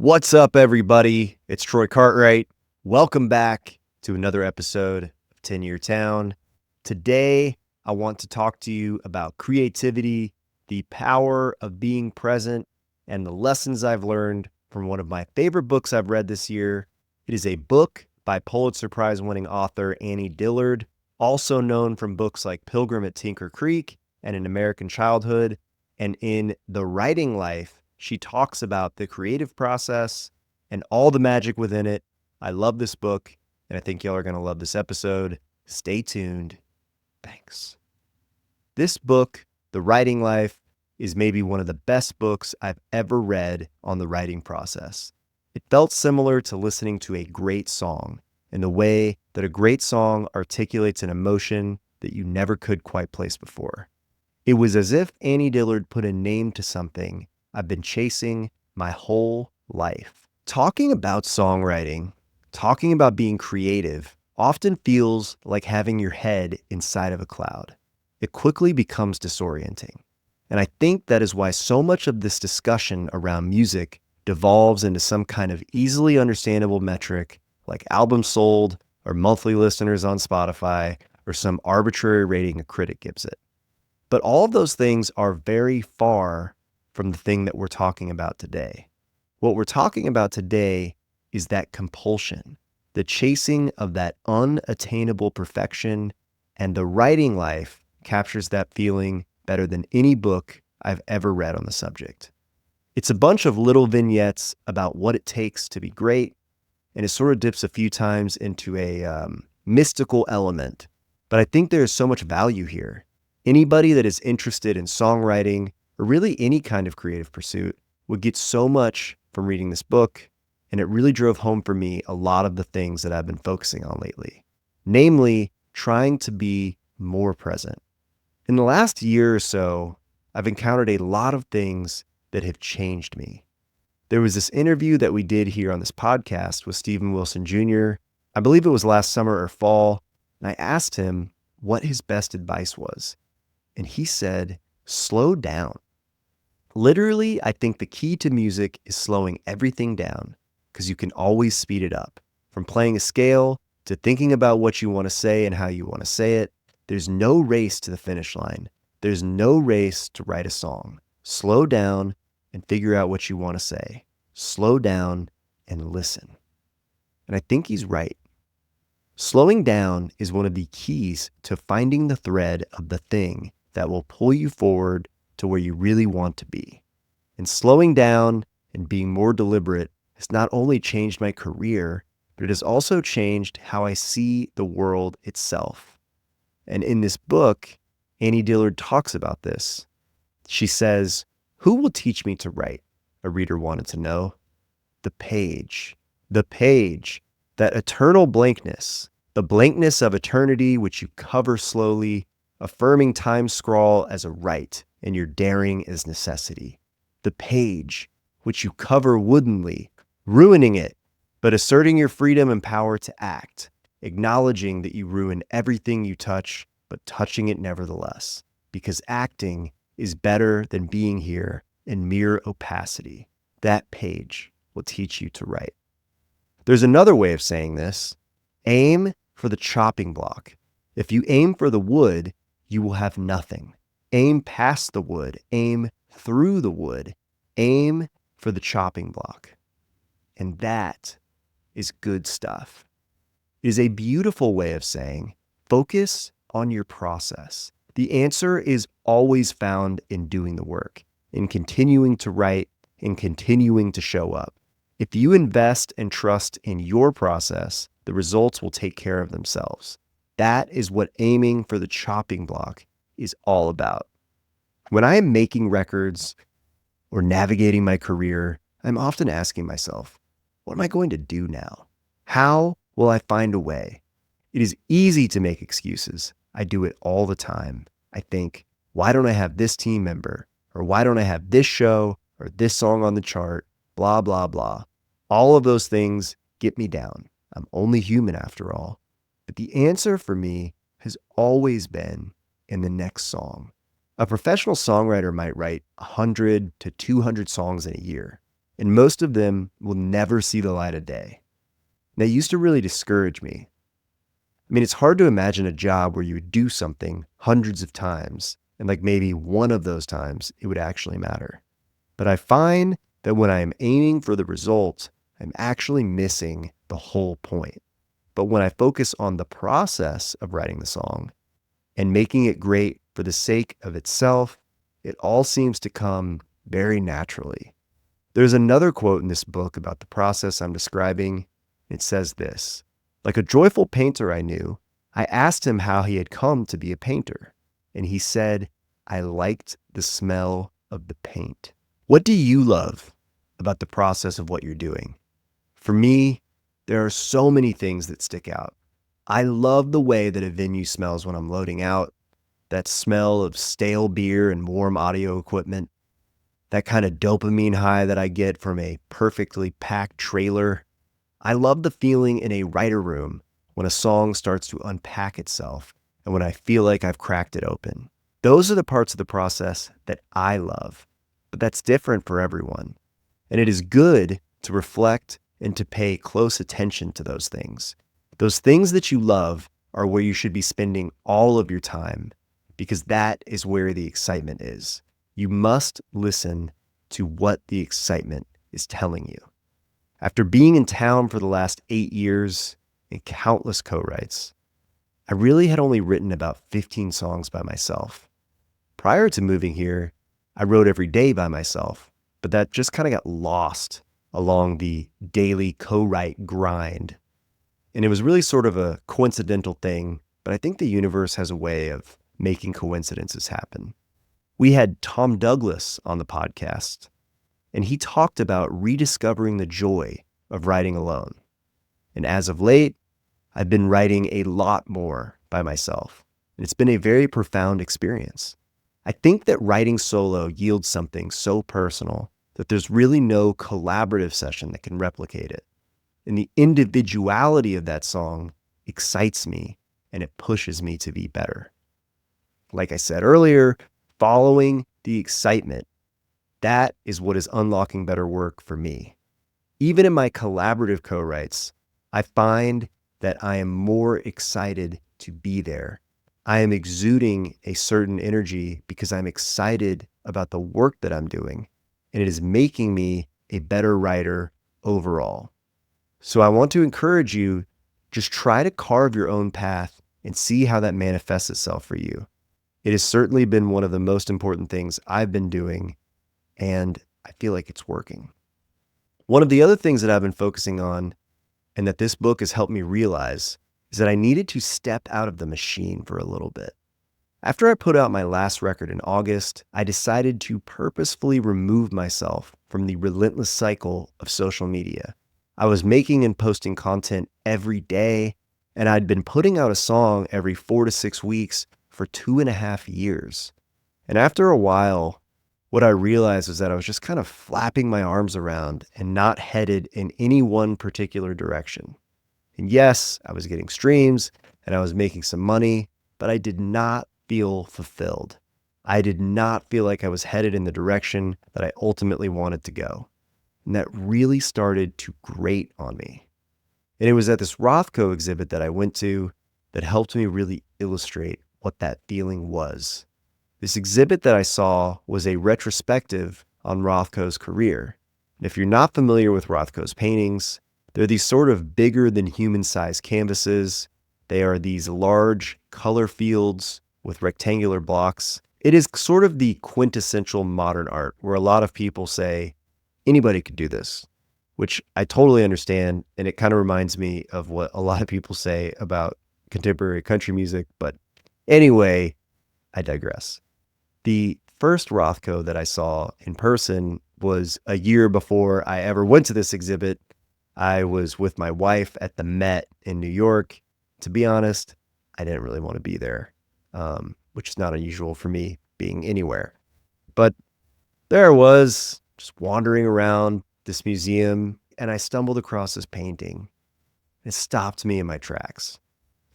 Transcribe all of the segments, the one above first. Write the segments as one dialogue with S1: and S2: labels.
S1: What's up, everybody? It's Troy Cartwright. Welcome back to another episode of 10-Year Town. Today, I want to talk to you about creativity, the power of being present, and the lessons I've learned from one of my favorite books I've read this year. It is a book by Pulitzer Prize-winning author Annie Dillard, also known from books like Pilgrim at Tinker Creek and An American Childhood. And in The Writing Life, she talks about the creative process and all the magic within it. I love this book, and I think y'all are going to love this episode. Stay tuned. Thanks. This book, The Writing Life, is maybe one of the best books I've ever read on the writing process. It felt similar to listening to a great song in the way that a great song articulates an emotion that you never could quite place before. It was as if Annie Dillard put a name to something I've been chasing my whole life. Talking about songwriting, talking about being creative, often feels like having your head inside of a cloud. It quickly becomes disorienting. And I think that is why so much of this discussion around music devolves into some kind of easily understandable metric like albums sold or monthly listeners on Spotify or some arbitrary rating a critic gives it. But all of those things are very far from the thing that we're talking about today. What we're talking about today is that compulsion, the chasing of that unattainable perfection, and The Writing Life captures that feeling better than any book I've ever read on the subject. It's a bunch of little vignettes about what it takes to be great, and it sort of dips a few times into a mystical element. But I think there is so much value here. Anybody that is interested in songwriting or really any kind of creative pursuit would get so much from reading this book, and it really drove home for me a lot of the things that I've been focusing on lately, namely trying to be more present. In the last year or so, I've encountered a lot of things that have changed me. There was this interview that we did here on this podcast with Stephen Wilson Jr. I believe it was last summer or fall, and I asked him what his best advice was. And he said, slow down. Literally, I think the key to music is slowing everything down because you can always speed it up. From playing a scale to thinking about what you want to say and how you want to say it, there's no race to the finish line. There's no race to write a song. Slow down and figure out what you want to say. Slow down and listen. And I think he's right. Slowing down is one of the keys to finding the thread of the thing that will pull you forward to where you really want to be. And slowing down and being more deliberate has not only changed my career, but it has also changed how I see the world itself. And in this book, Annie Dillard talks about this. She says, "Who will teach me to write?" a reader wanted to know. The page, that eternal blankness, the blankness of eternity which you cover slowly, affirming time's scrawl as a right and your daring as necessity. The page, which you cover woodenly, ruining it, but asserting your freedom and power to act, acknowledging that you ruin everything you touch, but touching it nevertheless, because acting is better than being here in mere opacity. That page will teach you to write. There's another way of saying this. Aim for the chopping block. If you aim for the wood, you will have nothing. Aim past the wood. Aim through the wood. Aim for the chopping block. And that is good stuff. It is a beautiful way of saying, focus on your process. The answer is always found in doing the work, in continuing to write, in continuing to show up. If you invest and trust in your process, the results will take care of themselves. That is what aiming for the chopping block is all about. When I am making records or navigating my career, I'm often asking myself, what am I going to do now? How will I find a way? It is easy to make excuses. I do it all the time. I think, why don't I have this team member? Or why don't I have this show or this song on the chart? Blah, blah, blah. All of those things get me down. I'm only human after all. But the answer for me has always been in the next song. A professional songwriter might write 100 to 200 songs in a year. and most of them will never see the light of day. And that used to really discourage me. I mean, it's hard to imagine a job where you would do something hundreds of times, and like maybe one of those times it would actually matter. But I find that when I am aiming for the result, I'm actually missing the whole point. But when I focus on the process of writing the song and making it great for the sake of itself, it all seems to come very naturally. There's another quote in this book about the process I'm describing. It says this: "Like a joyful painter I knew, I asked him how he had come to be a painter. And he said, I liked the smell of the paint." What do you love about the process of what you're doing? For me, there are so many things that stick out. I love the way that a venue smells when I'm loading out, that smell of stale beer and warm audio equipment, that kind of dopamine high that I get from a perfectly packed trailer. I love the feeling in a writer room when a song starts to unpack itself and when I feel like I've cracked it open. Those are the parts of the process that I love, but that's different for everyone. And it is good to reflect and to pay close attention to those things. Those things that you love are where you should be spending all of your time, because that is where the excitement is. You must listen to what the excitement is telling you. After being in town for the last 8 years and countless co-writes, I really had only written about 15 songs by myself. Prior to moving here, I wrote every day by myself, but that just kind of got lost along the daily co-write grind. And it was really sort of a coincidental thing, but I think the universe has a way of making coincidences happen. We had Tom Douglas on the podcast, and he talked about rediscovering the joy of writing alone. And as of late, I've been writing a lot more by myself, and it's been a very profound experience. I think that writing solo yields something so personal that there's really no collaborative session that can replicate it. And the individuality of that song excites me, and it pushes me to be better. Like I said earlier, following the excitement, that is what is unlocking better work for me. Even in my collaborative co-writes, I find that I am more excited to be there. I am exuding a certain energy because I'm excited about the work that I'm doing, and it is making me a better writer overall. So I want to encourage you, just try to carve your own path and see how that manifests itself for you. It has certainly been one of the most important things I've been doing, and I feel like it's working. One of the other things that I've been focusing on, and that this book has helped me realize, is that I needed to step out of the machine for a little bit. After I put out my last record in August, I decided to purposefully remove myself from the relentless cycle of social media. I was making and posting content every day, and I'd been putting out a song every 4 to 6 weeks for 2.5 years. And after a while, what I realized was that I was just kind of flapping my arms around and not headed in any one particular direction. And yes, I was getting streams and I was making some money, but I did not feel fulfilled. I did not feel like I was headed in the direction that I ultimately wanted to go. And that really started to grate on me. And it was at this Rothko exhibit that I went to that helped me really illustrate what that feeling was. This exhibit that I saw was a retrospective on Rothko's career. And if you're not familiar with Rothko's paintings, they're these sort of bigger than human-sized canvases. They are these large color fields with rectangular blocks. It is sort of the quintessential modern art where a lot of people say, anybody could do this, which I totally understand. And it kind of reminds me of what a lot of people say about contemporary country music. But anyway, I digress. The first Rothko that I saw in person was a year before I ever went to this exhibit. I was with my wife at the Met in New York. To be honest, I didn't really want to be there, which is not unusual for me being anywhere. But there I was, just wandering around this museum, and I stumbled across this painting. It stopped me in my tracks.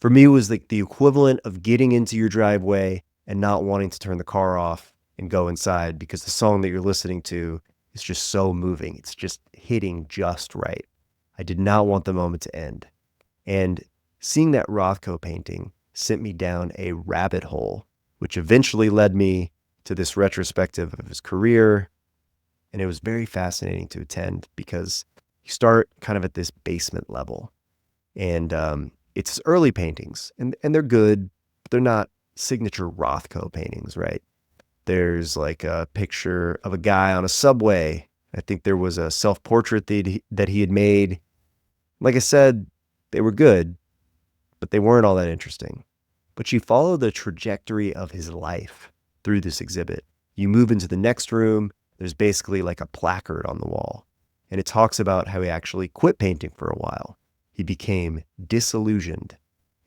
S1: For me, it was like the equivalent of getting into your driveway and not wanting to turn the car off and go inside because the song that you're listening to is just so moving. It's just hitting just right. I did not want the moment to end. And seeing that Rothko painting sent me down a rabbit hole, which eventually led me to this retrospective of his career. And it was very fascinating to attend because you start kind of at this basement level. And it's early paintings, and they're good, but they're not signature Rothko paintings, right? There's like a picture of a guy on a subway. I think there was a self-portrait that he had made. Like I said, they were good, but they weren't all that interesting. But you follow the trajectory of his life through this exhibit. You move into the next room, there's basically like a placard on the wall. And it talks about how he actually quit painting for a while. He became disillusioned.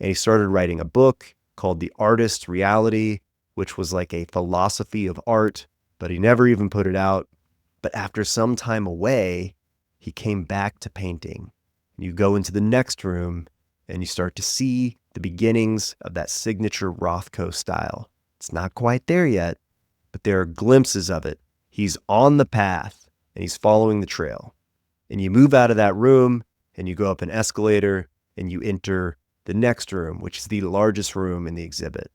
S1: And he started writing a book called The Artist's Reality, which was like a philosophy of art, but he never even put it out. But after some time away, he came back to painting. You go into the next room and you start to see the beginnings of that signature Rothko style. It's not quite there yet, but there are glimpses of it. He's on the path and he's following the trail. And you move out of that room and you go up an escalator and you enter the next room, which is the largest room in the exhibit.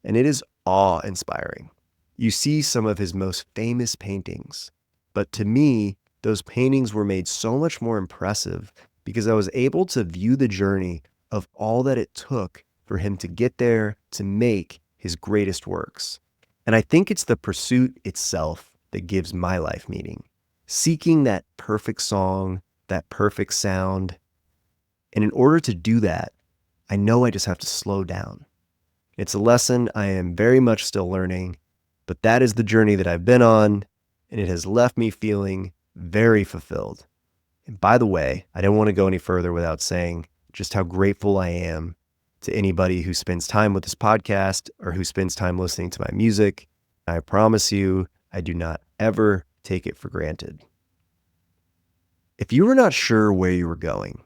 S1: And it is awe-inspiring. You see some of his most famous paintings, but to me, those paintings were made so much more impressive because I was able to view the journey of all that it took for him to get there to make his greatest works. And I think it's the pursuit itself that gives my life meaning. Seeking that perfect song, that perfect sound. And in order to do that, I know I just have to slow down. It's a lesson I am very much still learning, but that is the journey that I've been on, and it has left me feeling very fulfilled. And by the way, I don't want to go any further without saying just how grateful I am to anybody who spends time with this podcast or who spends time listening to my music. I promise you, I do not ever take it for granted. If you were not sure where you were going,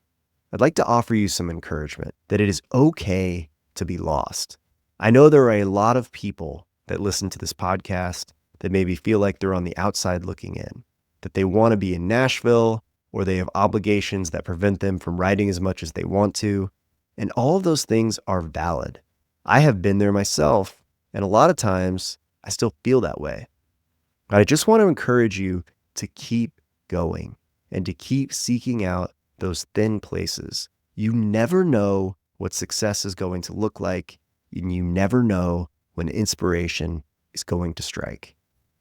S1: I'd like to offer you some encouragement that it is okay to be lost. I know there are a lot of people that listen to this podcast that maybe feel like they're on the outside looking in, that they want to be in Nashville or they have obligations that prevent them from writing as much as they want to. And all of those things are valid. I have been there myself, and a lot of times I still feel that way. But I just want to encourage you to keep going and to keep seeking out those thin places. You never know what success is going to look like, and you never know when inspiration is going to strike.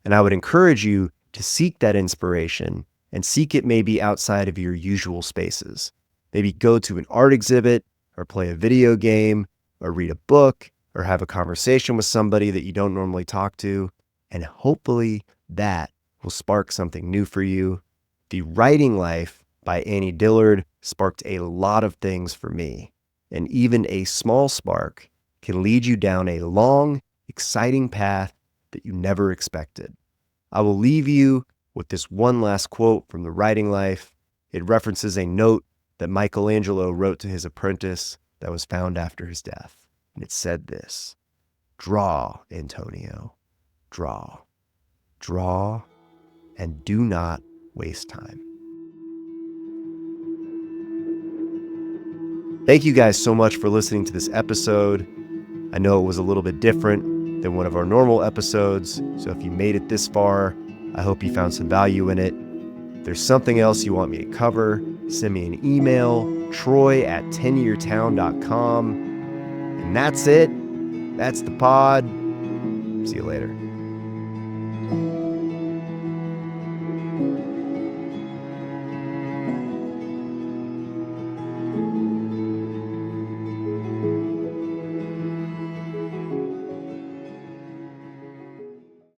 S1: And I would encourage you to seek that inspiration and seek it maybe outside of your usual spaces. Maybe go to an art exhibit or play a video game or read a book or have a conversation with somebody that you don't normally talk to. And hopefully that will spark something new for you. The Writing Life by Annie Dillard sparked a lot of things for me. And even a small spark can lead you down a long, exciting path that you never expected. I will leave you with this one last quote from The Writing Life. It references a note that Michelangelo wrote to his apprentice that was found after his death. And it said this: "Draw, Antonio, draw, draw, and do not waste time." Thank you guys so much for listening to this episode. I know it was a little bit different than one of our normal episodes, so if you made it this far, I hope you found some value in it. If there's something else you want me to cover, send me an email, troy@10yeartown.com. And that's it. That's the pod. See you later.